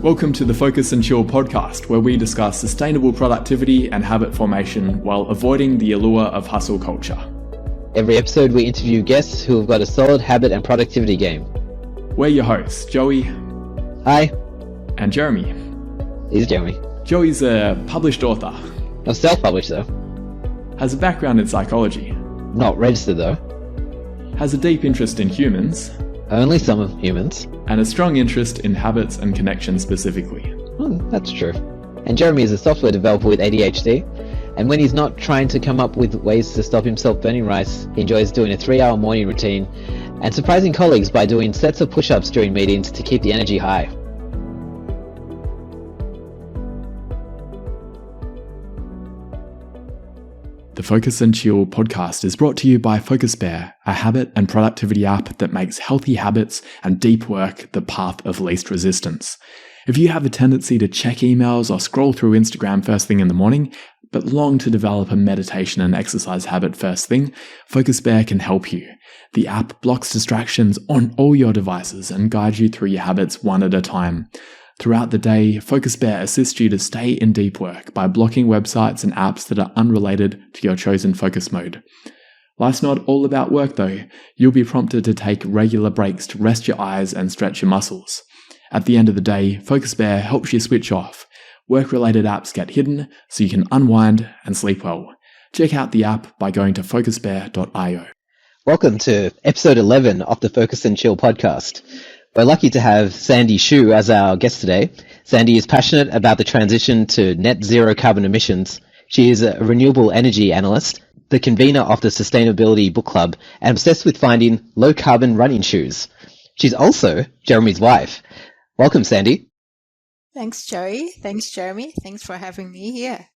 Welcome to the Focus and Chill podcast, where we discuss sustainable productivity and habit formation while avoiding the allure of hustle culture. Every episode we interview guests who have got a solid habit and productivity game. We're your hosts, Joey. Hi. And Jeremy. He's Jeremy. Joey's a published author. I'm self-published though. Has a background in psychology. Not registered though. Has a deep interest in humans. Only some of humans. And a strong interest in habits and connections specifically. That's true. And Jeremy is a software developer with ADHD, and when he's not trying to come up with ways to stop himself burning rice, he enjoys doing a 3-hour morning routine and surprising colleagues by doing sets of push-ups during meetings to keep the energy high. The Focus and Chill podcast is brought to you by FocusBear, a habit and productivity app that makes healthy habits and deep work the path of least resistance. If you have a tendency to check emails or scroll through Instagram first thing in the morning, but long to develop a meditation and exercise habit first thing, FocusBear can help you. The app blocks distractions on all your devices and guides you through your habits one at a time. Throughout the day, FocusBear assists you to stay in deep work by blocking websites and apps that are unrelated to your chosen focus mode. Life's not all about work though. You'll be prompted to take regular breaks to rest your eyes and stretch your muscles. At the end of the day, FocusBear helps you switch off. Work-related apps get hidden so you can unwind and sleep well. Check out the app by going to focusbear.io. Welcome to episode 11 of the Focus and Chill podcast. We're lucky to have Sandy Xu as our guest today. Sandy is passionate about the transition to net zero carbon emissions. She is a renewable energy analyst, the convener of the Sustainability Book Club, and obsessed with finding low carbon running shoes. She's also Jeremy's wife. Welcome, Sandy. Thanks, Joey. Thanks, Jeremy. Thanks for having me here.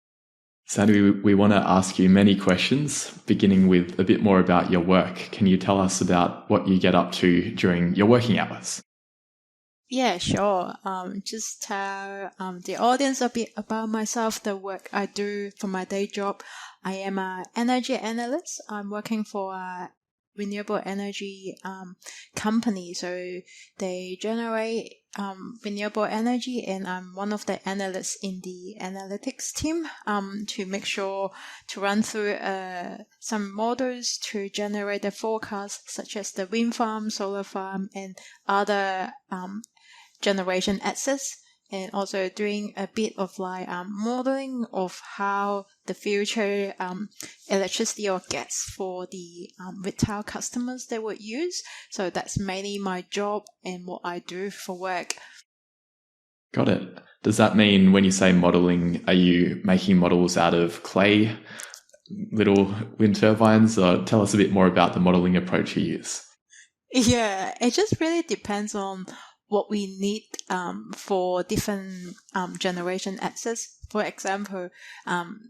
Sandy, we want to ask you many questions, beginning with a bit more about your work. Can you tell us about what you get up to during your working hours? Yeah, sure. Just tell the audience a bit about myself, the work I do for my day job. I am an energy analyst. I'm working for a renewable energy company. So they generate renewable energy, and I'm one of the analysts in the analytics team to make sure to run through some models to generate the forecast, such as the wind farm, solar farm, and other generation assets, and also doing a bit of modeling of how the future electricity or gas for the retail customers they would use. So that's mainly my job and what I do for work. Got it. Does that mean when you say modeling, are you making models out of clay, little wind turbines? Or tell us a bit more about the modeling approach you use. Yeah, it just really depends on what we need for different generation assets. For example,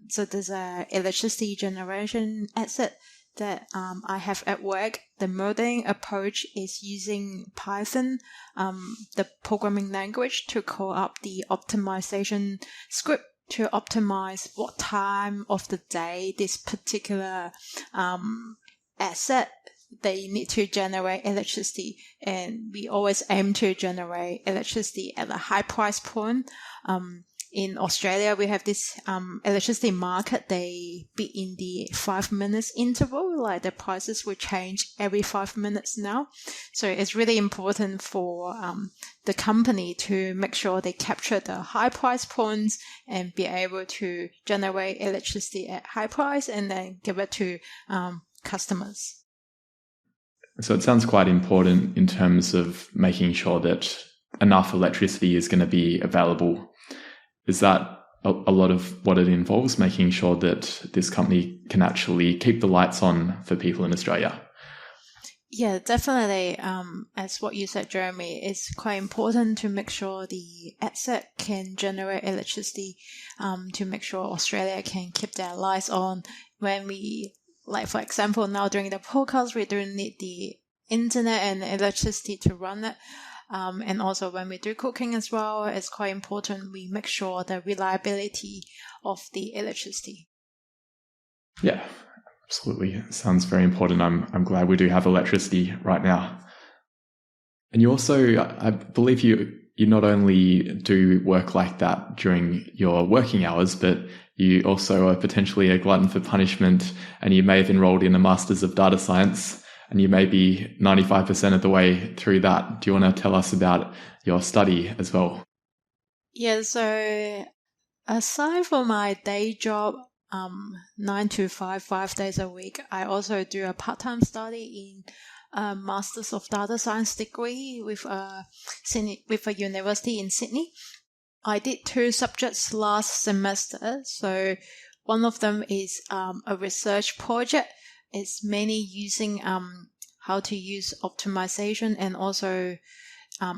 so there's a electricity generation asset that I have at work. The modeling approach is using Python, the programming language, to call up the optimization script to optimize what time of the day this particular asset they need to generate electricity, and we always aim to generate electricity at a high price point. In Australia, we have this electricity market. They bid in the 5 minutes interval, like the prices will change every 5 minutes now. So it's really important for the company to make sure they capture the high price points and be able to generate electricity at high price and then give it to customers. So it sounds quite important in terms of making sure that enough electricity is going to be available. Is that a lot of what it involves, making sure that this company can actually keep the lights on for people in Australia? Yeah, definitely. As what you said, Jeremy, it's quite important to make sure the asset can generate electricity to make sure Australia can keep their lights on. When we, like for example, now during the podcast, we don't need the internet and electricity to run it. And also when we do cooking as well, it's quite important we make sure the reliability of the electricity. Yeah, absolutely. It sounds very important. I'm glad we do have electricity right now. And you also, I believe you you not only do work like that during your working hours, but you also are potentially a glutton for punishment, and you may have enrolled in a Masters of Data Science, and you may be 95% of the way through that. Do you want to tell us about your study as well? Yeah, so aside from my day job, 9 to 5 days a week, I also do a part-time study in a Masters of Data Science degree with a university in Sydney. I did 2 subjects last semester. So one of them is a research project. It's mainly using how to use optimization and also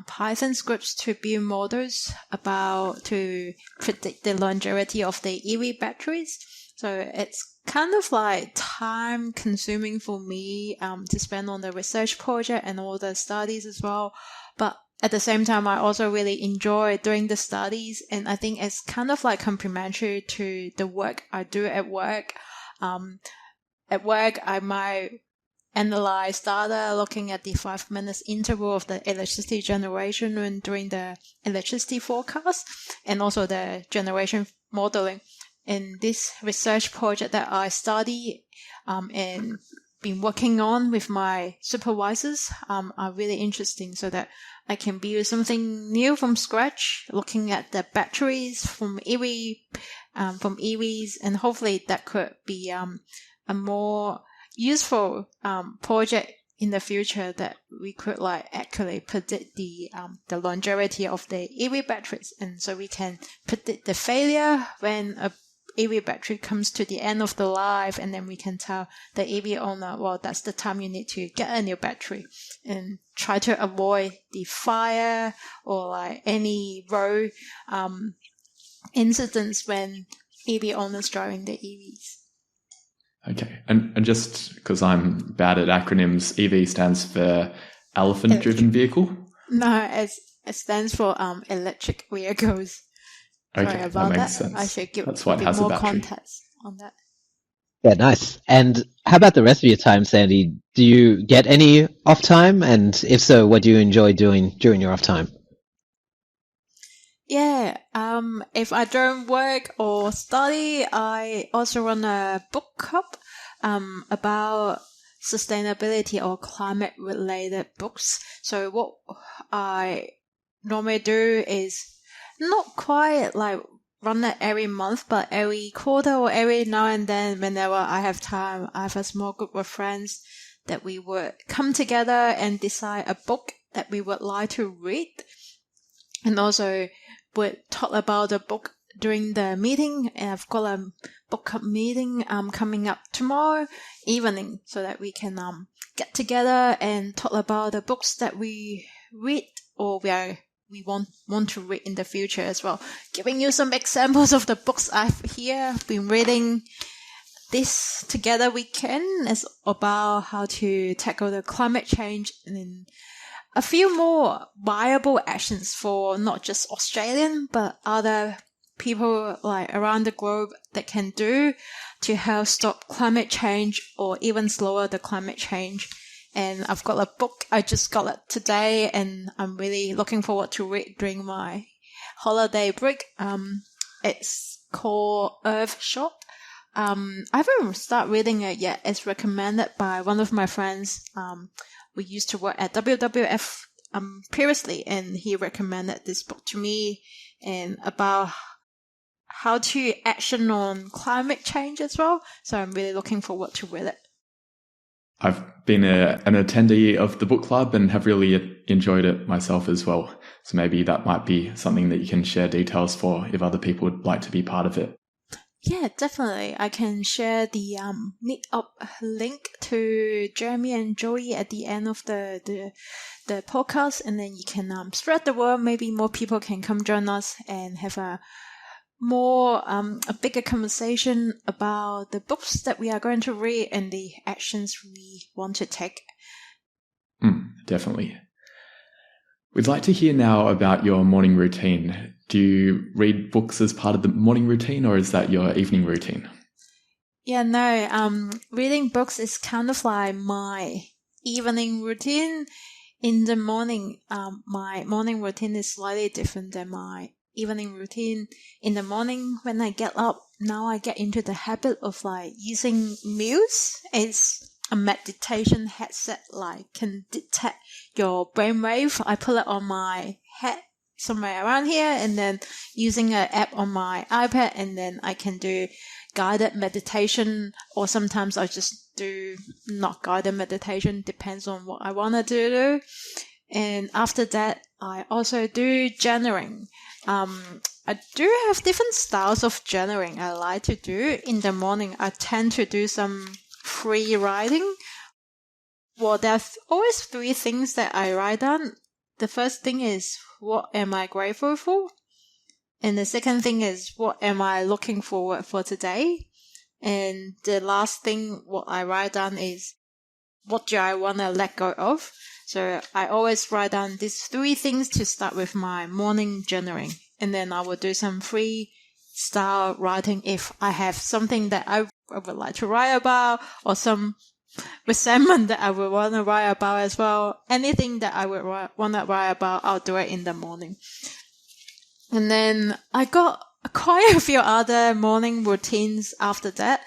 Python scripts to build models to predict the longevity of the EV batteries. So it's kind of like time consuming for me to spend on the research project and all the studies as well. But at the same time, I also really enjoy doing the studies, and I think it's kind of like complementary to the work I do at work. At work, I might analyze data looking at the 5 minutes interval of the electricity generation when doing the electricity forecast and also the generation modeling. And this research project that I study and been working on with my supervisors are really interesting, so that I can build something new from scratch, looking at the batteries from EVs, and hopefully that could be a more useful project in the future, that we could like actually predict the longevity of the EV batteries, and so we can predict the failure when a EV battery comes to the end of the life, and then we can tell the EV owner, well, that's the time you need to get a new battery, and try to avoid the fire or like any road incidents when EV owners driving the EVs. Okay, and just because I'm bad at acronyms, EV stands for elephant-driven vehicle? No, it stands for electric vehicles. Okay, Sorry about that makes that. sense. I should give That's a why it bit has a more battery. context on that. Yeah, nice. And how about the rest of your time, Sandy? Do you get any off time? And if so, what do you enjoy doing during your off time? Yeah, if I don't work or study, I also run a book club about sustainability or climate related books. So what I normally do is not quite like run it every month, but every quarter or every now and then, whenever I have time, I have a small group of friends that we would come together and decide a book that we would like to read, and also would talk about the book during the meeting. And I've got a book club meeting coming up tomorrow evening, so that we can get together and talk about the books that we read or we want to read in the future as well. Giving you some examples of the books I've been reading this Together We Can is about how to tackle the climate change, and then a few more viable actions for not just Australian but other people like around the globe that can do to help stop climate change or even slower the climate change. And I've got a book, I just got it today, and I'm really looking forward to read during my holiday break. It's called Earthshot. I haven't started reading it yet. It's recommended by one of my friends. We used to work at WWF previously, and he recommended this book to me, and about how to action on climate change as well. So I'm really looking forward to read it. I've been an attendee of the book club and have really enjoyed it myself as well. So maybe that might be something that you can share details for if other people would like to be part of it. Yeah, definitely. I can share the meetup link to Jeremy and Joey at the end of the podcast, and then you can spread the word. Maybe more people can come join us and have a bigger conversation about the books that we are going to read and the actions we want to take. Definitely. We'd like to hear now about your morning routine. Do you read books as part of the morning routine, or is that your evening routine? Yeah, no, reading books is kind of like my evening routine. in the morning, my morning routine is slightly different than my evening routine. In the morning, when I get up, now I get into the habit of like using Muse. It's a meditation headset, like can detect your brainwave. I put it on my head somewhere around here, and then using an app on my iPad, and then I can do guided meditation, or sometimes I just do not guided meditation, depends on what I want to do. And after that, I also do journaling. I do have different styles of journaling I like to do. In the morning, I tend to do some free writing. Well, there's always 3 things that I write down. The first thing is, what am I grateful for? And the second thing is, what am I looking forward for today? And the last thing, what I write down is, what do I want to let go of? So I always write down these 3 things to start with my morning journaling. And then I will do some free style writing if I have something that I would like to write about, or some resentment that I would want to write about as well. Anything that I would want to write about, I'll do it in the morning. And then I got quite a few other morning routines after that.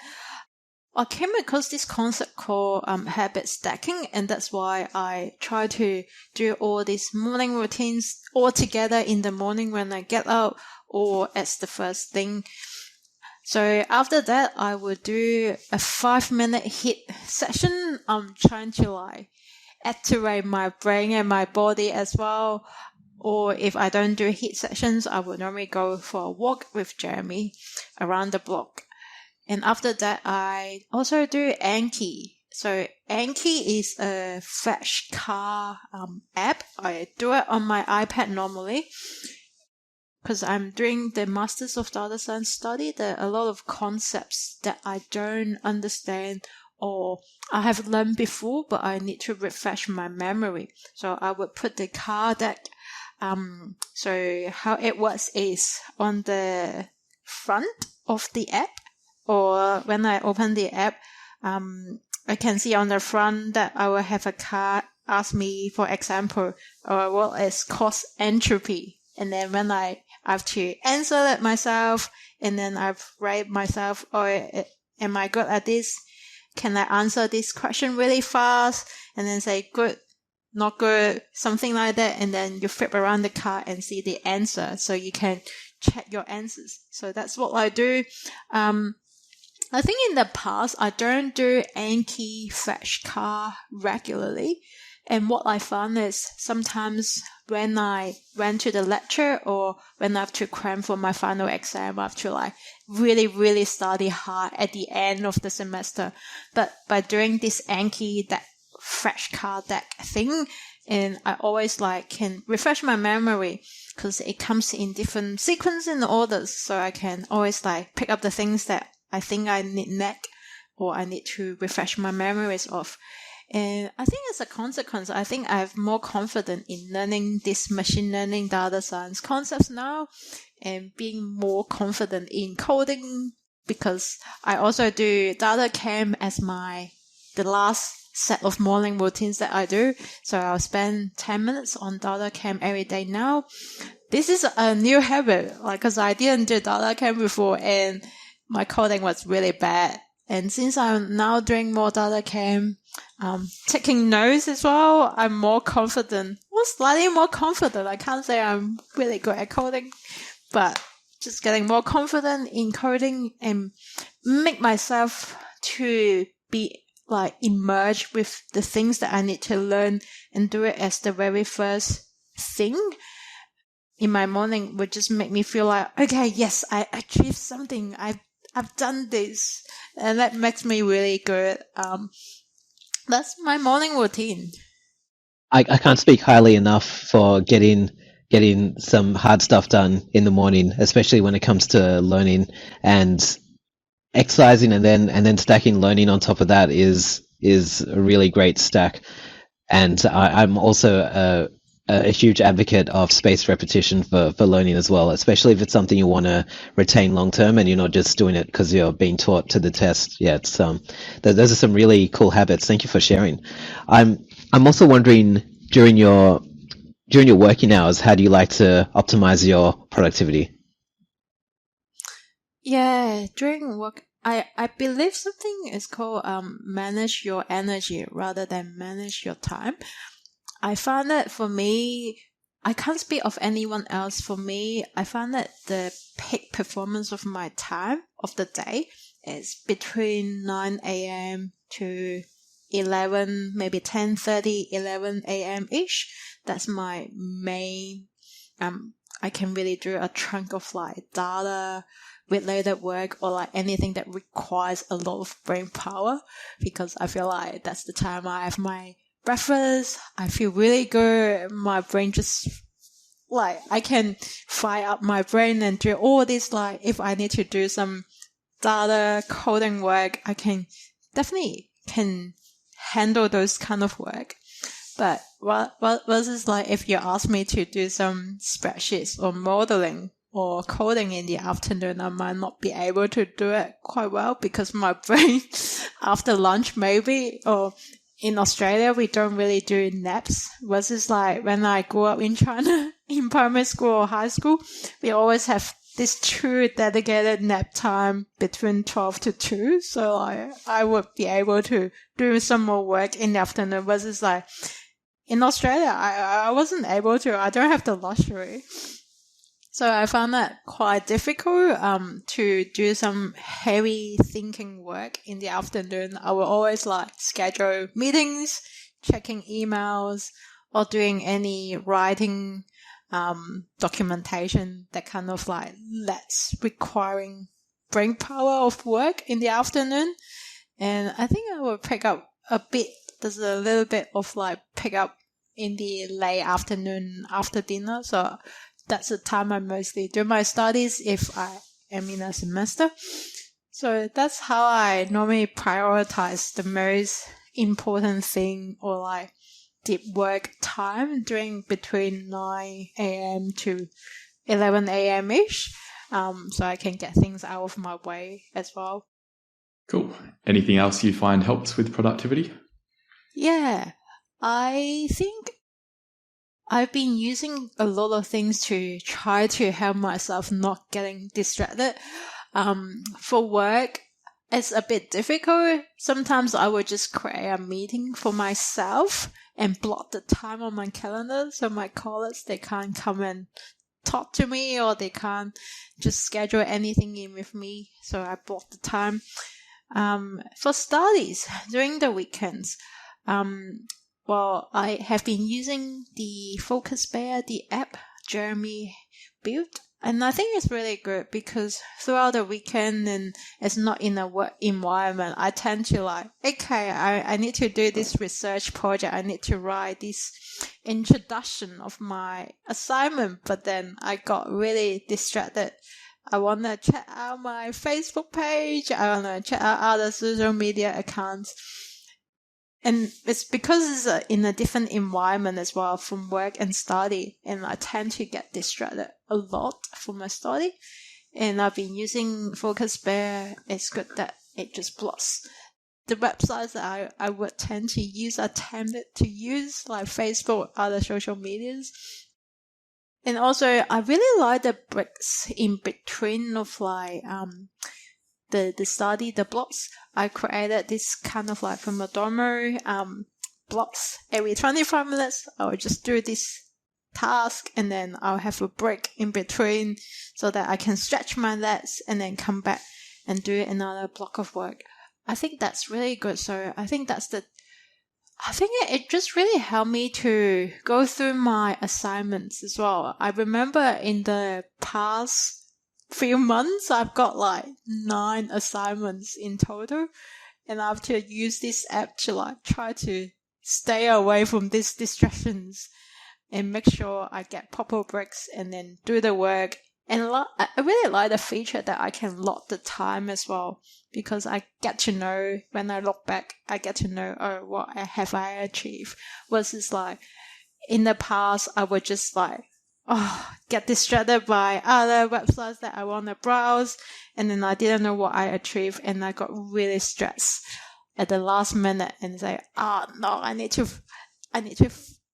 I came across this concept called habit stacking, and that's why I try to do all these morning routines all together in the morning when I get up, or as the first thing. So after that, I would do a 5-minute HIIT session. I'm trying to like activate my brain and my body as well. Or if I don't do HIIT sessions, I would normally go for a walk with Jeremy around the block. And after that, I also do Anki. So Anki is a flashcard app. I do it on my iPad normally, because I'm doing the Masters of Data Science study. There are a lot of concepts that I don't understand or I have learned before, but I need to refresh my memory. So I would put the card deck. So how it works is on the front of the app, or when I open the app, I can see on the front that I will have a card ask me, for example, what is cost entropy. And then when I have to answer it myself, and then I've write myself, am I good at this? Can I answer this question really fast? And then say good, not good, something like that. And then you flip around the card and see the answer, so you can check your answers. So that's what I do. I think in the past, I don't do Anki flashcard regularly. And what I found is sometimes when I went to the lecture, or when I have to cram for my final exam, I have to like really, really study hard at the end of the semester. But by doing this Anki, that flashcard deck thing, and I always like can refresh my memory, because it comes in different sequence and orders. So I can always like pick up the things that I think I need next, or I need to refresh my memories of. And I think as a consequence, I think I have more confidence in learning this machine learning data science concepts now, and being more confident in coding, because I also do data camp as the last set of morning routines that I do. So I'll spend 10 minutes on data camp every day now. This is a new habit, because I didn't do data camp before, and my coding was really bad. And since I'm now doing more data camp, taking notes as well, I'm more confident, or slightly more confident. I can't say I'm really good at coding, but just getting more confident in coding, and make myself to be like immersed with the things that I need to learn, and do it as the very first thing in my morning would just make me feel like, okay, yes, I achieved something. I've done this, and that makes me really good. That's my morning routine. I can't speak highly enough for getting some hard stuff done in the morning, especially when it comes to learning and exercising, and then stacking learning on top of that is a really great stack. And I'm also a huge advocate of spaced repetition for learning as well, especially if it's something you want to retain long term and you're not just doing it because you're being taught to the test. Yeah, it's those are some really cool habits. Thank you for sharing. I'm also wondering, during your working hours, how do you like to optimize your productivity? Yeah, during work, I believe something is called manage your energy rather than manage your time. I found that for me, I can't speak of anyone else. For me, I found that the peak performance of my time of the day is between 9 a.m. to 11, maybe 10:30, 11 a.m. ish. That's my main, I can really do a chunk of like data related work or like anything that requires a lot of brain power, because I feel like that's the time I have my breakfast. I feel really good. My brain just like, I can fire up my brain and do all this. Like if I need to do some data coding work, I can definitely can handle those kind of work. But what is like if you ask me to do some spreadsheets or modeling or coding in the afternoon, I might not be able to do it quite well because my brain after lunch maybe, or in Australia, we don't really do naps. Versus like when I grew up in China, in primary school or high school, we always have this 2 dedicated nap time between 12 to 2. So I would be able to do some more work in the afternoon. Versus like in Australia, I wasn't able to. I don't have the luxury. So I found that quite difficult to do some heavy thinking work in the afternoon. I will always like schedule meetings, checking emails, or doing any writing, documentation that kind of like that's requiring brain power of work in the afternoon. And I think I will pick up a bit. There's a little bit of like pick up in the late afternoon after dinner. So that's the time I mostly do my studies if I am in a semester. So that's how I normally prioritize the most important thing or like deep work time during between 9 a.m. to 11 a.m. ish. So I can get things out of my way as well. Cool. Anything else you find helps with productivity? Yeah, I think I've been using a lot of things to try to help myself not getting distracted. For work, it's a bit difficult. Sometimes I will just create a meeting for myself and block the time on my calendar so my colleagues, they can't come and talk to me or they can't just schedule anything in with me. So I block the time. For studies during the weekends, well, I have been using the Focus Bear, the app Jeremy built, and I think it's really good because throughout the weekend and it's not in a work environment, I tend to like, okay, I need to do this research project. I need to write this introduction of my assignment, but then I got really distracted. I want to check out my Facebook page. I want to check out other social media accounts. And it's because it's in a different environment as well from work and study. And I tend to get distracted a lot from my study. And I've been using Focus Bear. It's good that it just blocks the websites that I would tend to use, I tended to use, like Facebook, other social medias. And also, I really like the breaks in between of like the study, the blocks. I created this kind of like Pomodoro blocks. Every 25 minutes, I will just do this task and then I'll have a break in between so that I can stretch my legs and then come back and do another block of work. I think that's really good. So I think it just really helped me to go through my assignments as well. I remember in the past few months, I've got like 9 assignments in total. And I have to use this app to like try to stay away from these distractions and make sure I get proper breaks and then do the work. And I really like the feature that I can log the time as well, because I get to know when I look back, I get to know, oh, what have I achieved? Versus like in the past, I would just like, get distracted by other websites that I want to browse. And then I didn't know what I achieved. And I got really stressed at the last minute and say, no, I need to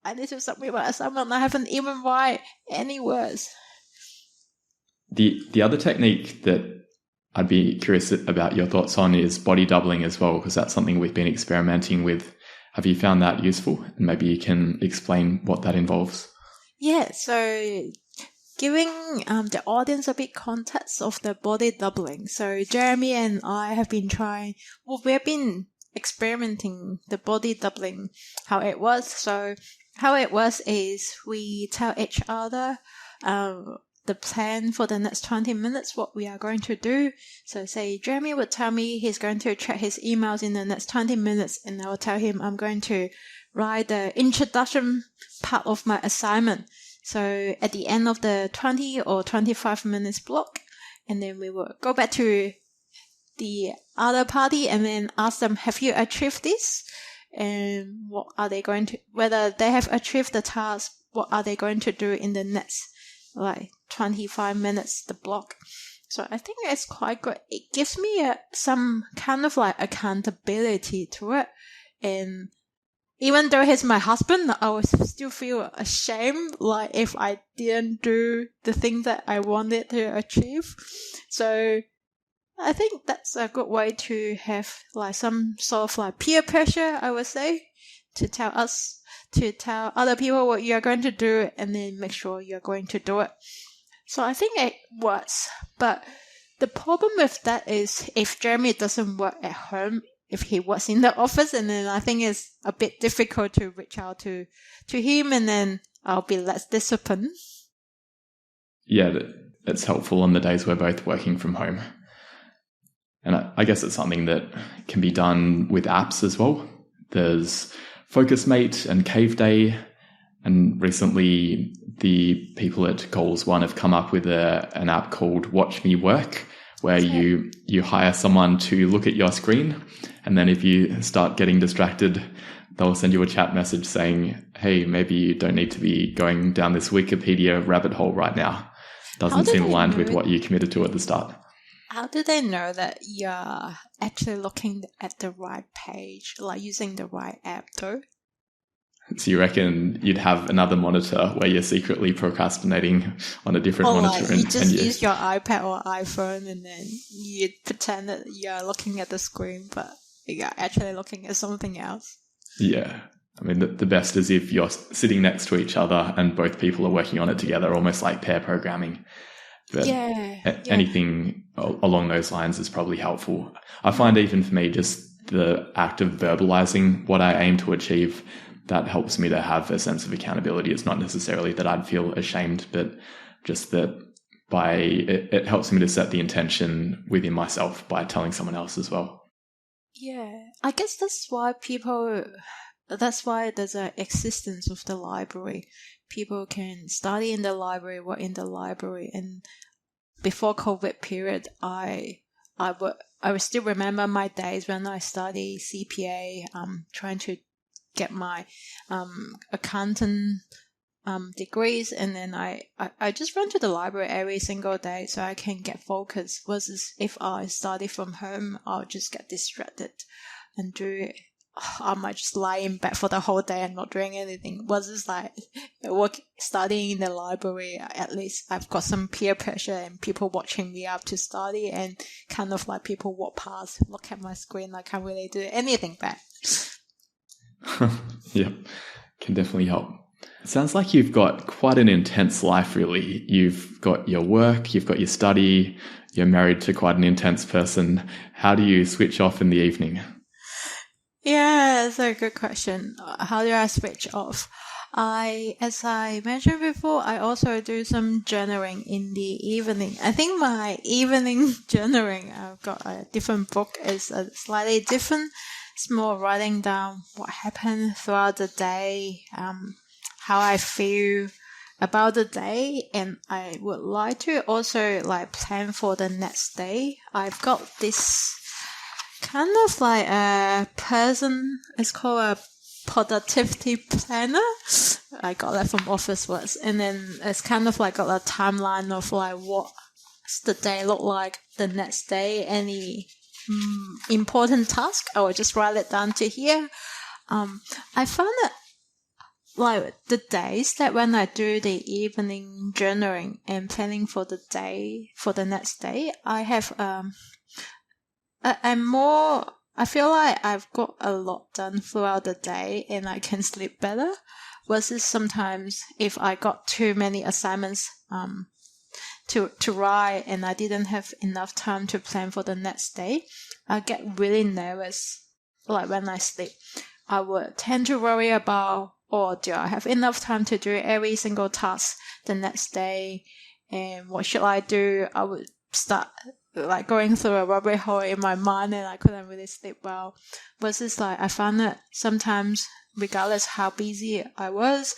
I need to submit my assignment. I haven't even write any words. The other technique that I'd be curious about your thoughts on is body doubling as well, because that's something we've been experimenting with. Have you found that useful? And maybe you can explain what that involves. Yeah, so giving the audience a bit context of the body doubling. So Jeremy and I have been we've been experimenting the body doubling, how it was. So how it was is we tell each other the plan for the next 20 minutes, what we are going to do. So say Jeremy would tell me he's going to check his emails in the next 20 minutes, and I will tell him I'm going to write the introduction part of my assignment. So at the end of the 20 or 25 minutes block, and then we will go back to the other party and then ask them, have you achieved this? And what are they going to, whether they have achieved the task, what are they going to do in the next 25 minutes, the block. So I think it's quite good. It gives me some kind of accountability to it. And even though he's my husband, I would still feel ashamed, if I didn't do the thing that I wanted to achieve. So I think that's a good way to have some sort of peer pressure, I would say, to tell other people what you're going to do and then make sure you're going to do it. So I think it works. But the problem with that is if Jeremy doesn't work at home, if he works in the office, and then I think it's a bit difficult to reach out to him, and then I'll be less disciplined. Yeah, that's helpful on the days we're both working from home. And I guess it's something that can be done with apps as well. There's FocusMate and Cave Day, and recently the people at Goals One have come up with an app called Watch Me Work, where you hire someone to look at your screen, and then if you start getting distracted, they'll send you a chat message saying, hey, maybe you don't need to be going down this Wikipedia rabbit hole right now. Doesn't seem aligned with what you committed to at the start. How do they know that you're actually looking at the right page, using the right app though? So you reckon you'd have another monitor where you're secretly procrastinating on a different monitor? You just use your iPad or iPhone and then you pretend that you're looking at the screen, but you're actually looking at something else. Yeah. I mean, the best is if you're sitting next to each other and both people are working on it together, almost like pair programming. But anything along those lines is probably helpful. I find even for me, just the act of verbalizing what I aim to achieve, that helps me to have a sense of accountability. It's not necessarily that I'd feel ashamed, but just that it helps me to set the intention within myself by telling someone else as well. Yeah, I guess that's why there's an existence of the library. People can study in the library, work in the library, and before COVID period, I would still remember my days when I studied CPA, trying to get my accountant degrees, and then I just run to the library every single day so I can get focused. Versus if I study from home, I'll just get distracted and I might just lie in bed for the whole day and not doing anything. Versus studying in the library, at least I've got some peer pressure and people watching me up to study, and kind of people walk past, look at my screen, I can't really do anything back. Yep, can definitely help. It sounds like you've got quite an intense life, really. You've got your work, you've got your study, you're married to quite an intense person. How do you switch off in the evening? Yeah, that's a good question. How do I switch off? As I mentioned before, I also do some journaling in the evening. I think my evening journaling, I've got a different book, is slightly different. It's more writing down what happened throughout the day, how I feel about the day, and I would like to also plan for the next day. I've got this kind of a person, it's called a productivity planner. I got that from Office Works, and then it's kind of got a timeline of what's the day look like the next day, any important task, I will just write it down to here. I found that like the days that when I do the evening journaling and planning for the day, for the next day, I have, I feel like I've got a lot done throughout the day and I can sleep better. Versus sometimes if I got too many assignments, to write and I didn't have enough time to plan for the next day, I get really nervous. Like when I sleep, I would tend to worry about, oh, do I have enough time to do every single task the next day? And what should I do? I would start like going through a rabbit hole in my mind and I couldn't really sleep well. Versus like I found that sometimes, regardless how busy I was,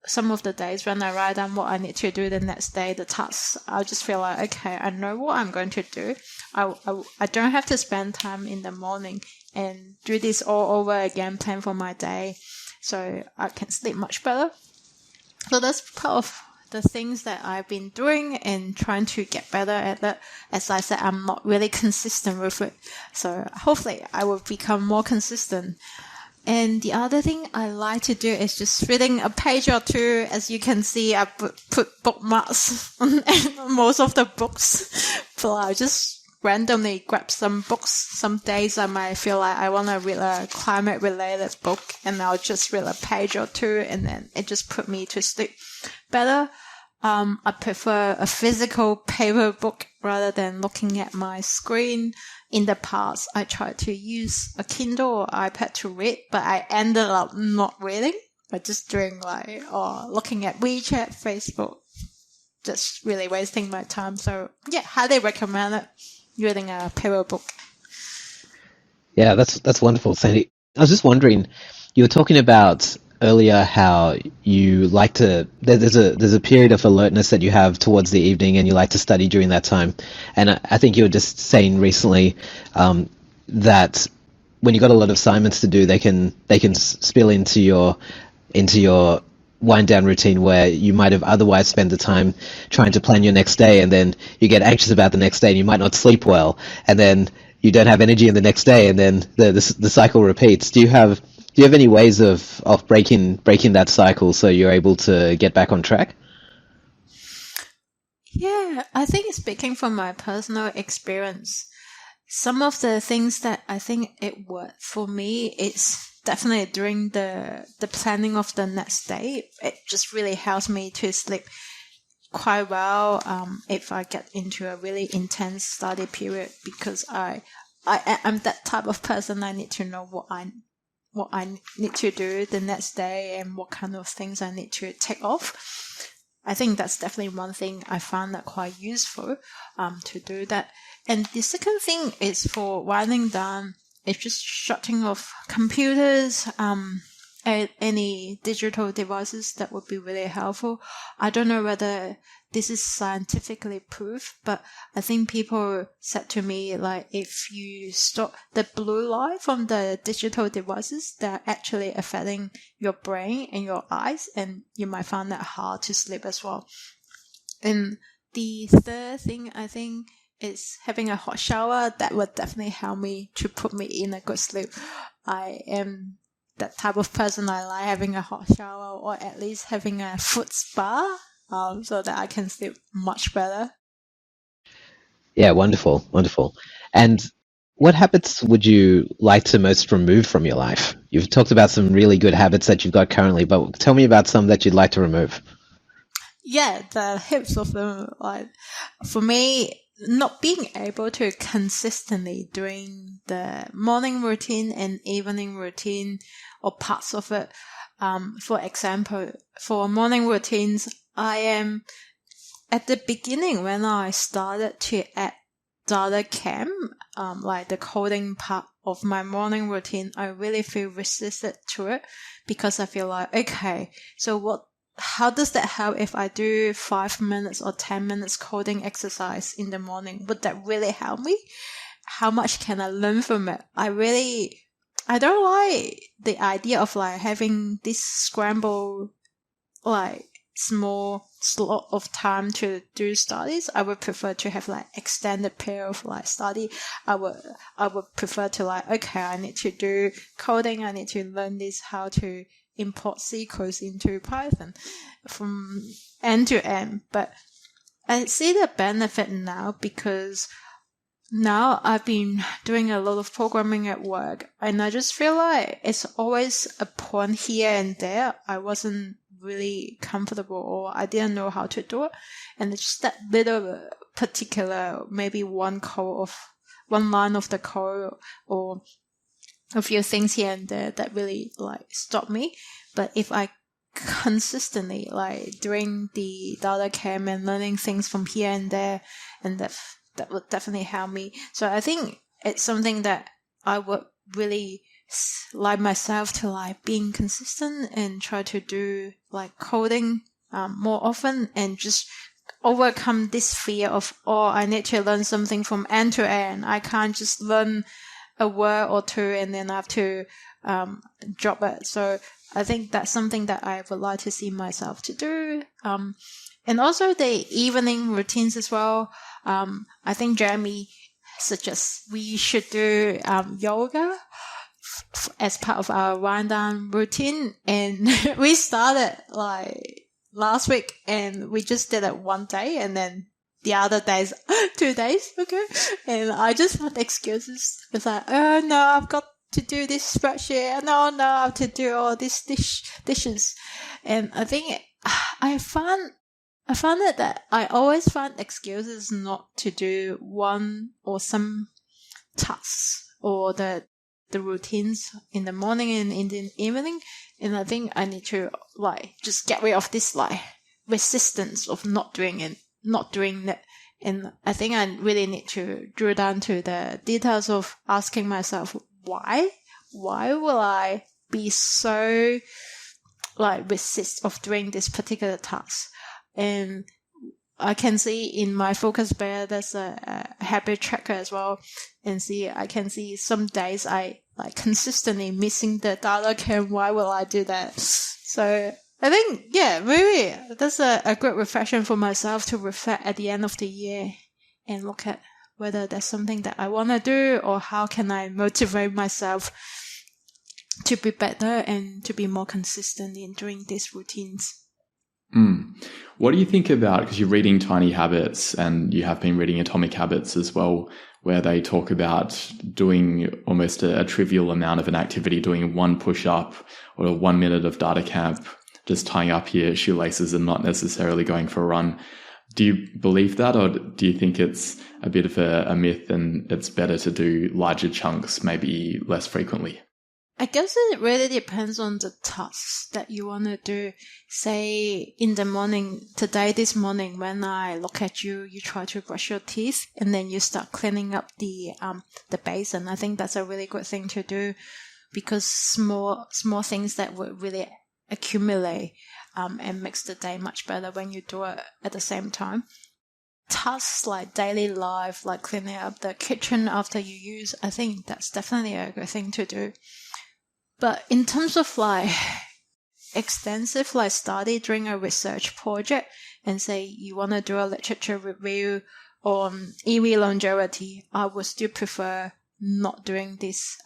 some of the days when I write down what I need to do the next day, the tasks, I'll just feel like, okay, I know what I'm going to do. I don't have to spend time in the morning and do this all over again, plan for my day, so I can sleep much better. So that's part of the things that I've been doing and trying to get better at that. As I said, I'm not really consistent with it. So hopefully I will become more consistent. And the other thing I like to do is just reading a page or two. As you can see, I put bookmarks on most of the books. But I just randomly grab some books. Some days I might feel like I want to read a climate-related book, and I'll just read a page or two, and then it just put me to sleep better. I prefer a physical paper book rather than looking at my screen. In the past, I tried to use a Kindle or iPad to read, but I ended up not reading, but just doing looking at WeChat, Facebook, just really wasting my time. So yeah, highly recommend it, reading a paper book. Yeah, that's wonderful, Sandy. I was just wondering, you were talking about earlier how you like to, there's a period of alertness that you have towards the evening and you like to study during that time. And I think you were just saying recently that when you got a lot of assignments to do, they can spill into your wind down routine where you might have otherwise spent the time trying to plan your next day, and then you get anxious about the next day and you might not sleep well, and then you don't have energy in the next day, and then the cycle repeats. Do you have any ways of breaking that cycle so you're able to get back on track? Yeah, I think speaking from my personal experience, some of the things that I think it worked for me is definitely during the planning of the next day. It just really helps me to sleep quite well if I get into a really intense study period, because I'm that type of person. I need to know what I need to do the next day and what kind of things I need to take off. I think that's definitely one thing I found that quite useful to do that. And the second thing is for winding down, it's just shutting off computers, any digital devices. That would be really helpful. I don't know whether this is scientifically proved, but I think people said to me, like, if you stop the blue light from the digital devices, they're actually affecting your brain and your eyes, and you might find that hard to sleep as well. And the third thing I think is having a hot shower. That would definitely help me to put me in a good sleep. I am that type of person. I like having a hot shower, or at least having a foot spa, so that I can sleep much better. Yeah, wonderful. And what habits would you like to most remove from your life? You've talked about some really good habits that you've got currently, but tell me about some that you'd like to remove. Yeah, the heaps of them. Like, for me, not being able to consistently doing the morning routine and evening routine or parts of it. For example, for morning routines, I am at the beginning when I started to add data cam, like the coding part of my morning routine, I really feel resistant to it, because I feel like, okay, so how does that help if I do 5 minutes or 10 minutes coding exercise in the morning? Would that really help me? How much can I learn from it? I don't like the idea of like having this scramble, like small slot of time to do studies. I would prefer to have like extended period of like study. I would prefer to like, okay, I need to do coding. I need to learn this, how to import C codes into Python from end to end. But I see the benefit now because now I've been doing a lot of programming at work, and I just feel like it's always a point here and there I wasn't really comfortable or I didn't know how to do it. And it's just that little particular, maybe one line of the code or a few things here and there that really like stopped me. But if I consistently like doing the data cam and learning things from here and there, and that would definitely help me. So I think it's something that I would really like myself to like being consistent and try to do like coding more often, and just overcome this fear of, I need to learn something from end to end. I can't just learn a word or two and then I have to drop it. So I think that's something that I would like to see myself to do. And also the evening routines as well. I think Jeremy suggests we should do yoga as part of our wind down routine. And we started like last week and we just did it one day, and then the other days, 2 days, okay? And I just had excuses. It's like, oh no, I've got to do this spreadsheet. No, I have to do all these dishes. And I think I found it that I always find excuses not to do one or some tasks or the routines in the morning and in the evening. And I think I need to like just get rid of this like resistance of not doing it. And I think I really need to drill down to the details of asking myself, why will I be so like resist of doing this particular task? And I can see in my focus bear there's a habit tracker as well, and I can see some days I like consistently missing the data cam. Why will I do that? So I think, yeah, maybe that's a good reflection for myself to reflect at the end of the year and look at whether there's something that I want to do, or how can I motivate myself to be better and to be more consistent in doing these routines. What do you think about, because you're reading Tiny Habits and you have been reading Atomic Habits as well, where they talk about doing almost a trivial amount of an activity, doing one push-up or 1 minute of data camp, just tying up your shoelaces and not necessarily going for a run. Do you believe that, or do you think it's a bit of a myth and it's better to do larger chunks, maybe less frequently? I guess it really depends on the tasks that you want to do. Say in the morning, this morning, when I look at you, you try to brush your teeth and then you start cleaning up the basin. I think that's a really good thing to do, because small things that would really accumulate and makes the day much better when you do it at the same time. Tasks like daily life, like cleaning up the kitchen after you use, I think that's definitely a good thing to do. But in terms of like extensive like study during a research project, and say you want to do a literature review on EV longevity, I would still prefer not doing this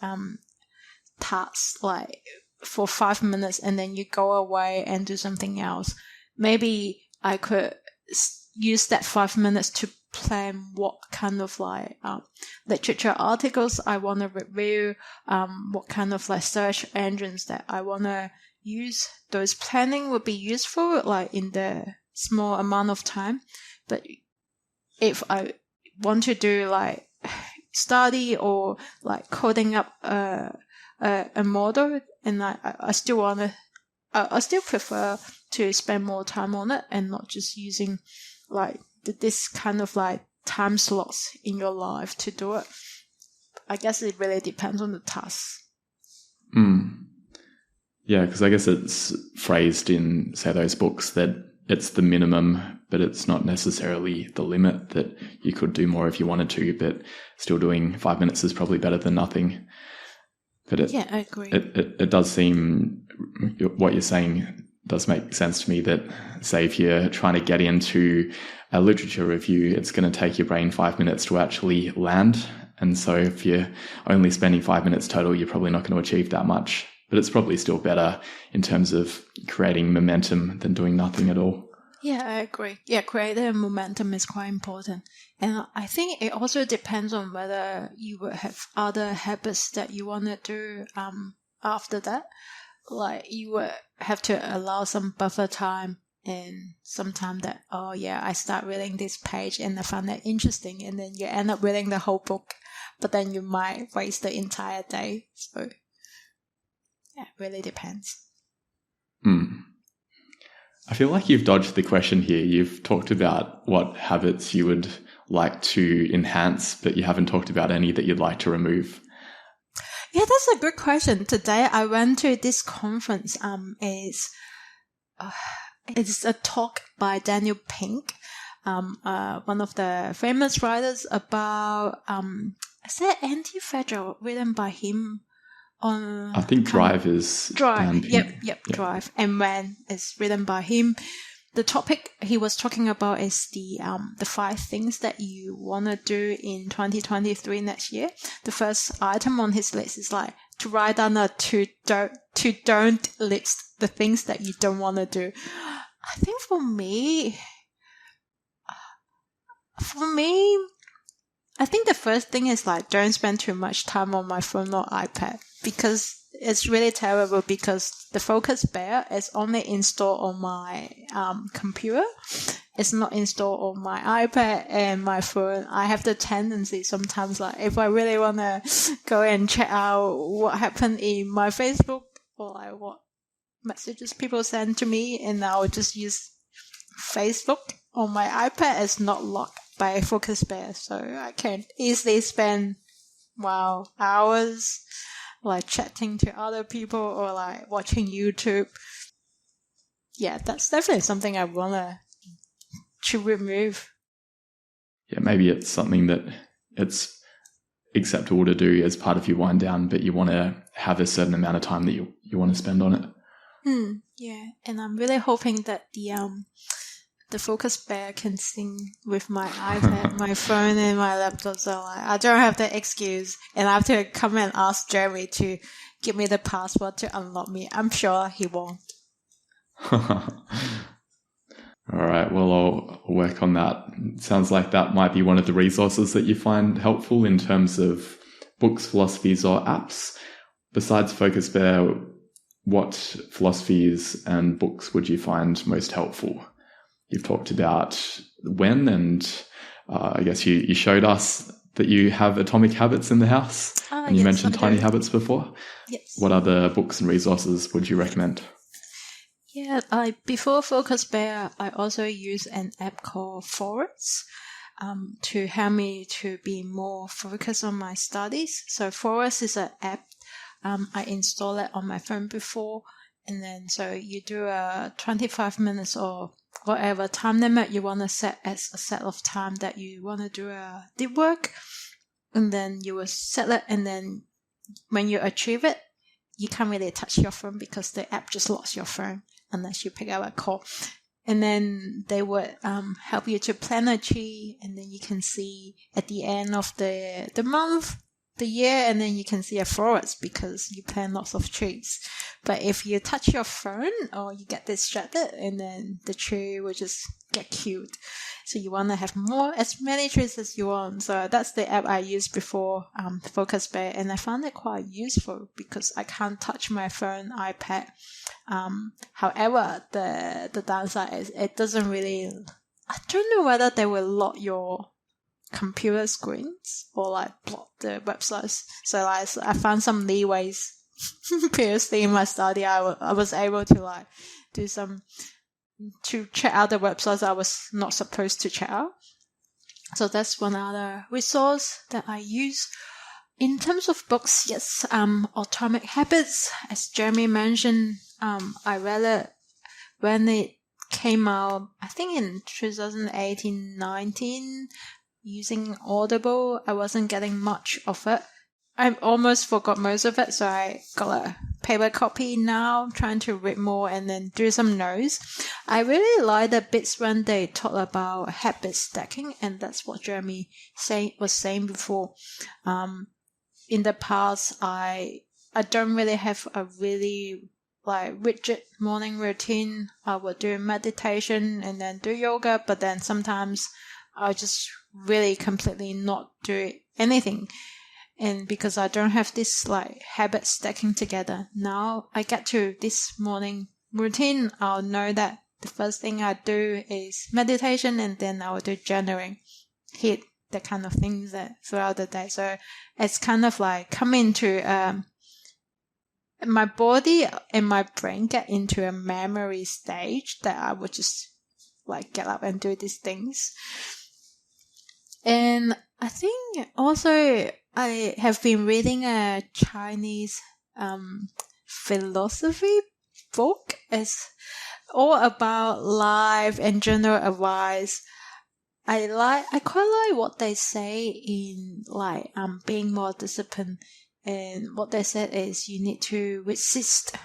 task like for 5 minutes and then you go away and do something else. Maybe I could use that 5 minutes to plan what kind of like literature articles I want to review, what kind of like search engines that I want to use. Those planning would be useful like in the small amount of time. But if I want to do like study or like coding up a model, and I still prefer to spend more time on it and not just using like this kind of like time slots in your life to do it. I guess it really depends on the task. Yeah, because I guess it's phrased in, say, those books that it's the minimum, but it's not necessarily the limit, that you could do more if you wanted to, but still doing 5 minutes is probably better than nothing. But yeah, I agree. It does seem, what you're saying does make sense to me, that, say, if you're trying to get into a literature review, it's going to take your brain 5 minutes to actually land. And so if you're only spending 5 minutes total, you're probably not going to achieve that much. But it's probably still better in terms of creating momentum than doing nothing at all. Yeah, I agree. Yeah, creating momentum is quite important. And I think it also depends on whether you will have other habits that you want to do after that. Like you would have to allow some buffer time and some time that, oh yeah, I start reading this page and I find that interesting, and then you end up reading the whole book, but then you might waste the entire day. So yeah, it really depends. I feel like you've dodged the question here. You've talked about what habits you would like to enhance, but you haven't talked about any that you'd like to remove. Yeah, that's a good question. Today I went to this conference. It's a talk by Daniel Pink, one of the famous writers about is that anti-fragile, written by him. I think Drive is Drive. Yep. Drive. And When is written by him. The topic he was talking about is the 5 things that you want to do in 2023 next year. The first item on his list is like to write down a to don't list, the things that you don't want to do. I think for me, I think the first thing is like don't spend too much time on my phone or iPad, because it's really terrible, because the Focus Bear is only installed on my computer. It's not installed on my iPad and my phone. I have the tendency sometimes, like if I really want to go and check out what happened in my Facebook or like what messages people send to me, and I'll just use Facebook on my iPad. It's not locked by Focus Bear, so I can easily spend hours like chatting to other people or like watching YouTube. Yeah, that's definitely something I want to remove. Yeah, maybe it's something that it's acceptable to do as part of your wind down, but you want to have a certain amount of time that you want to spend on it. Yeah, and I'm really hoping that the Focus Bear can sing with my iPad, my phone, and my laptop. So like, I don't have the excuse, and I have to come and ask Jeremy to give me the password to unlock me. I'm sure he won't. All right, well, I'll work on that. It sounds like that might be one of the resources that you find helpful in terms of books, philosophies, or apps. Besides Focus Bear, what philosophies and books would you find most helpful? You've talked about When, and I guess you showed us that you have Atomic Habits in the house, and you mentioned Tiny Habits before. Yes. What other books and resources would you recommend? Yeah, before Focus Bear, I also use an app called Forest to help me to be more focused on my studies. So Forest is an app. I installed it on my phone before, and then so you do a 25 minutes or whatever time limit you want to set as a set of time that you want to do a deep work, and then you will set it, and then when you achieve it, you can't really touch your phone because the app just locks your phone unless you pick up a call. And then they would help you to plan a tree, and then you can see at the end of the month, the year, and then you can see a forest because you plant lots of trees. But if you touch your phone or you get distracted, and then the tree will just get killed. So you want to have as many trees as you want. So that's the app I used before Focus Bear, and I found it quite useful because I can't touch my phone, iPad. However, the downside is it doesn't really. I don't know whether they will lock your computer screens or like block the websites. So like, I found some leeways previously in my study. I was able to like do some to check out the websites I was not supposed to check out. So that's one other resource that I use. In terms of books, yes, Atomic Habits, as Jeremy mentioned, I read it when it came out, I think in 2018-19, using Audible. I wasn't getting much of it. I almost forgot most of it, so I got a paper copy now, trying to read more and then do some notes. I really like the bits when they talk about habit stacking, and that's what Jeremy was saying before. In the past, I I don't really have a really rigid morning routine. I would do meditation and then do yoga, but then sometimes I'll just really completely not do anything. And because I don't have this habit stacking together, now I get to this morning routine, I'll know that the first thing I do is meditation, and then I'll do journaling, hit the kind of things that throughout the day. So it's kind of come into my body and my brain get into a memory stage that I would just get up and do these things. And I think also I have been reading a Chinese philosophy book. It's all about life and general advice. I quite like what they say in being more disciplined. And what they said is you need to resist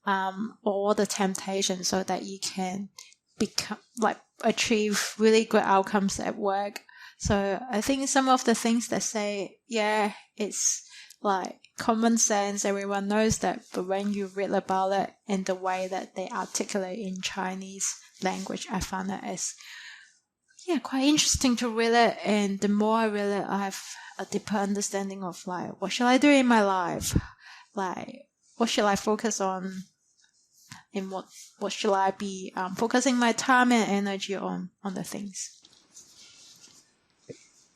all the temptation so that you can become achieve really good outcomes at work. So I think some of the things that say, yeah, it's common sense, everyone knows that, but when you read about it in the way that they articulate in Chinese language, I found it as quite interesting to read it. And the more I read it, I have a deeper understanding of what should I do in my life? What should I focus on? And what should I be focusing my time and energy on the things?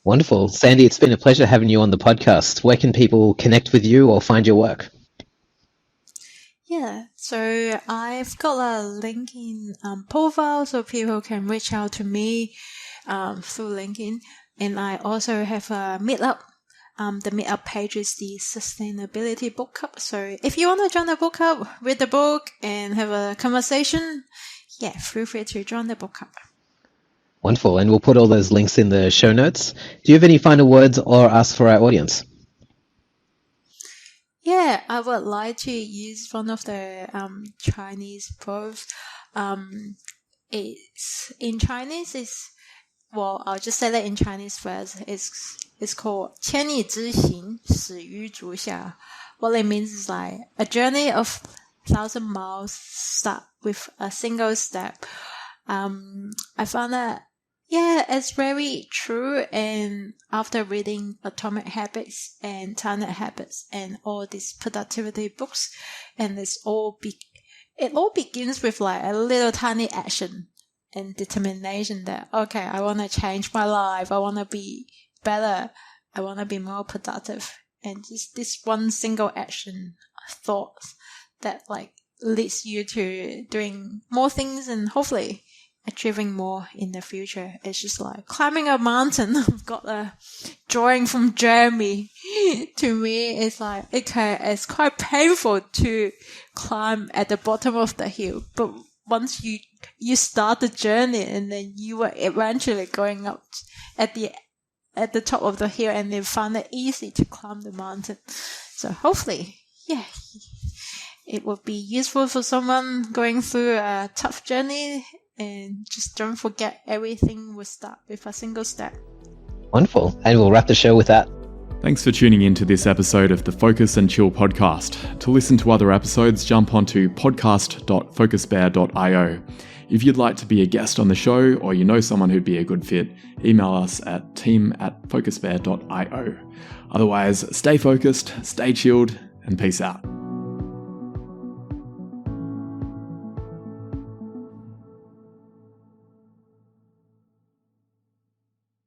Wonderful. Sandy, it's been a pleasure having you on the podcast. Where can people connect with you or find your work? Yeah, so I've got a LinkedIn profile so people can reach out to me through LinkedIn. And I also have a meetup. The meetup page is the Sustainability Book Club. So if you want to join the book club, read the book and have a conversation, feel free to join the book club. Wonderful. And we'll put all those links in the show notes. Do you have any final words or ask for our audience? Yeah, I would like to use one of the Chinese proverbs. It's in Chinese. I'll just say that in Chinese first. It's called 千里之行，始于足下. What it means is a journey of 1,000 miles start with a single step. I found that it's very true. And after reading Atomic Habits and Tiny Habits and all these productivity books, and it all begins with a little tiny action and determination that, okay, I want to change my life. I want to be better. I want to be more productive. And just this one single action thought that leads you to doing more things and hopefully achieving more in the future. It's just climbing a mountain. I've got a drawing from Jeremy. To me, it's okay, it's quite painful to climb at the bottom of the hill, but once you start the journey and then you are eventually going up at the top of the hill and then find it easy to climb the mountain. So hopefully, it will be useful for someone going through a tough journey. And just don't forget, everything will start with a single step. Wonderful. And we'll wrap the show with that. Thanks for tuning in to this episode of the Focus and Chill podcast. To listen to other episodes, jump onto podcast.focusbear.io. If you'd like to be a guest on the show or you know someone who'd be a good fit, email us at team@focusbear.io. Otherwise, stay focused, stay chilled, and peace out.